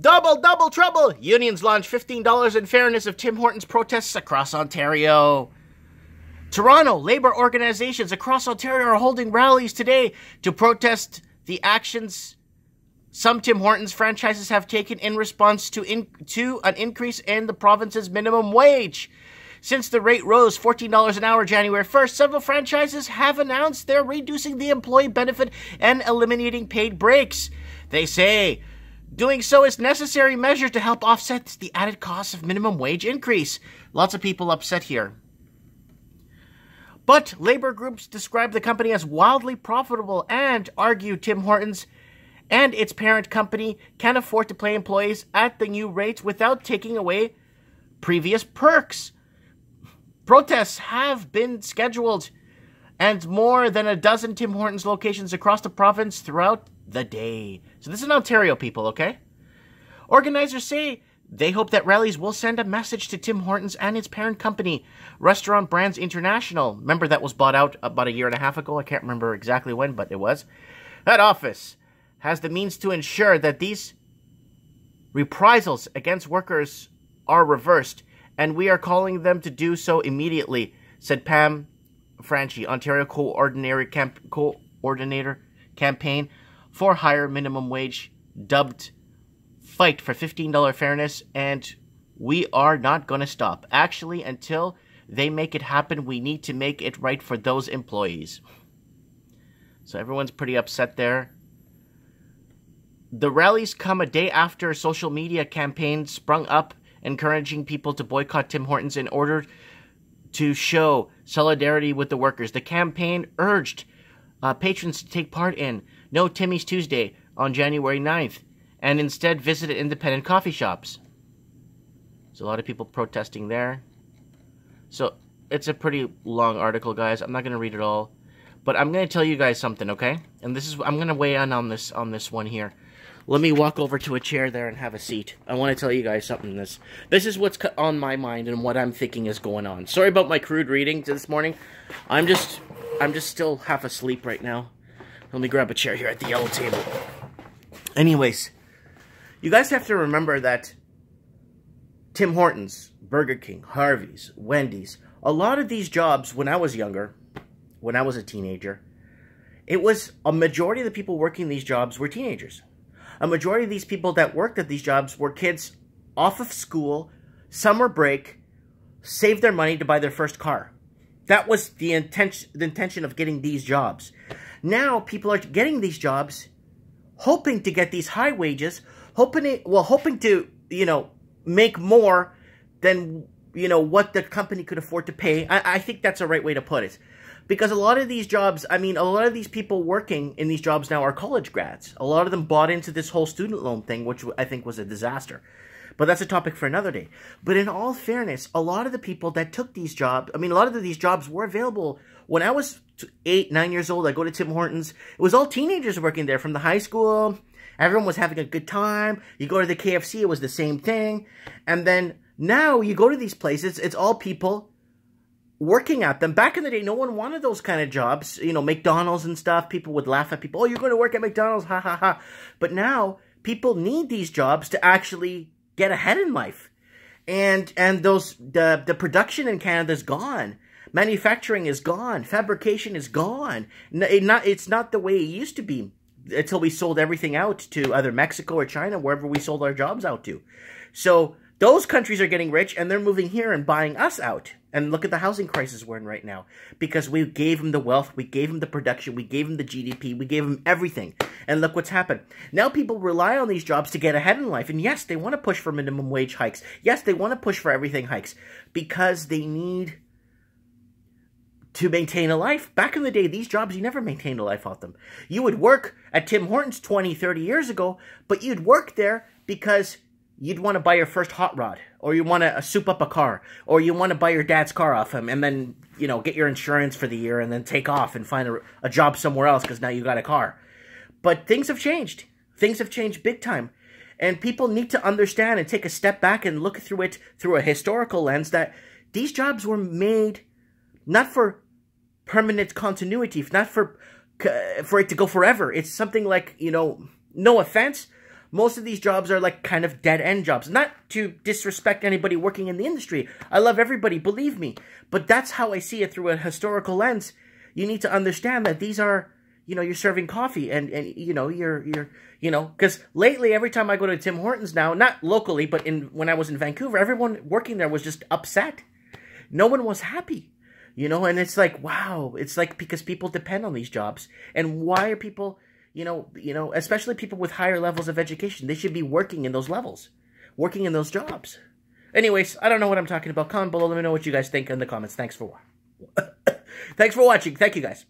Double trouble! Unions launch $15 in fairness of Tim Hortons protests across Ontario. Toronto, labour organizations across Ontario are holding rallies today to protest the actions some Tim Hortons franchises have taken in response to an increase in the province's minimum wage. Since the rate rose $14 an hour January 1st, several franchises have announced they're reducing the employee benefit and eliminating paid breaks. They say doing so is necessary measure to help offset the added cost of minimum wage increase. Lots of people upset here. But labor groups describe the company as wildly profitable and argue Tim Hortons and its parent company can afford to pay employees at the new rates without taking away previous perks. Protests have been scheduled and more than a dozen Tim Hortons locations across the province throughout the day. So this is Ontario, people, okay? Organizers say they hope that rallies will send a message to Tim Hortons and its parent company, Restaurant Brands International. Remember that was bought out about a year and a half ago? I can't remember exactly when, but it was. That office has the means to ensure that these reprisals against workers are reversed, and we are calling them to do so immediately, said Pam Franchi, Ontario Coordinator Campaign for Higher Minimum Wage, dubbed Fight for $15 Fairness, and we are not going to stop. Actually, until they make it happen, we need to make it right for those employees. So everyone's pretty upset there. The rallies come a day after a social media campaign sprung up encouraging people to boycott Tim Hortons in order to show solidarity with the workers. The campaign urged patrons to take part in No Timmy's Tuesday on January 9th and instead visited independent coffee shops. There's a lot of people protesting there. So it's a pretty long article, guys. I'm not going to read it all, but I'm going to tell you guys something, okay? And this is I'm going to weigh in on this one here. Let me walk over to a chair there and have a seat. I want to tell you guys something. This is what's on my mind and what I'm thinking is going on. Sorry about my crude reading this morning. I'm just still half asleep right now. Let me grab a chair here at the yellow table. Anyways, you guys have to remember that Tim Hortons, Burger King, Harvey's, Wendy's, a lot of these jobs when I was younger, when I was a teenager, it was a majority of the people working these jobs were teenagers. A majority of these people that worked at these jobs were kids off of school, summer break, saved their money to buy their first car. That was the intention of getting these jobs. Now people are getting these jobs, hoping to get these high wages, hoping to, make more than, what the company could afford to pay. I think that's a right way to put it. Because a lot of these jobs, a lot of these people working in these jobs now are college grads. A lot of them bought into this whole student loan thing, which I think was a disaster. But that's a topic for another day. But in all fairness, a lot of the people that took these jobs, a lot of these jobs were available. When I was 8, 9 years old, I go to Tim Hortons. It was all teenagers working there from the high school. Everyone was having a good time. You go to the KFC, it was the same thing. And then now you go to these places, it's all people working at them. Back in the day, no one wanted those kind of jobs. McDonald's and stuff. People would laugh at people. Oh, you're going to work at McDonald's, ha ha ha. But now people need these jobs to actually get ahead in life. And the production in Canada is gone. Manufacturing is gone. Fabrication is gone. It's not the way it used to be until we sold everything out to either Mexico or China, wherever we sold our jobs out to. So those countries are getting rich, and they're moving here and buying us out. And look at the housing crisis we're in right now. Because we gave them the wealth, we gave them the production, we gave them the GDP, we gave them everything. And look what's happened. Now people rely on these jobs to get ahead in life. And yes, they want to push for minimum wage hikes. Yes, they want to push for everything hikes. Because they need to maintain a life. Back in the day, these jobs, you never maintained a life off them. You would work at Tim Hortons 20, 30 years ago, but you'd work there because you'd want to buy your first hot rod, or you want to soup up a car, or you want to buy your dad's car off him, and then, get your insurance for the year, and then take off and find a job somewhere else because now you got a car. But things have changed. Things have changed big time. And people need to understand and take a step back and look through it through a historical lens that these jobs were made not for permanent continuity, not for it to go forever. It's something like, no offense, most of these jobs are like kind of dead-end jobs. Not to disrespect anybody working in the industry. I love everybody, believe me. But that's how I see it through a historical lens. You need to understand that these are, you know, you're serving coffee and you know, because lately every time I go to Tim Hortons now, not locally, but when I was in Vancouver, everyone working there was just upset. No one was happy, you know, and it's like, wow, it's like because people depend on these jobs. And why are people, you know, especially people with higher levels of education, they should be working in those levels, working in those jobs. Anyways, I don't know what I'm talking about. Comment below, let me know what you guys think in the comments. Thanks for watching. Thank you, guys.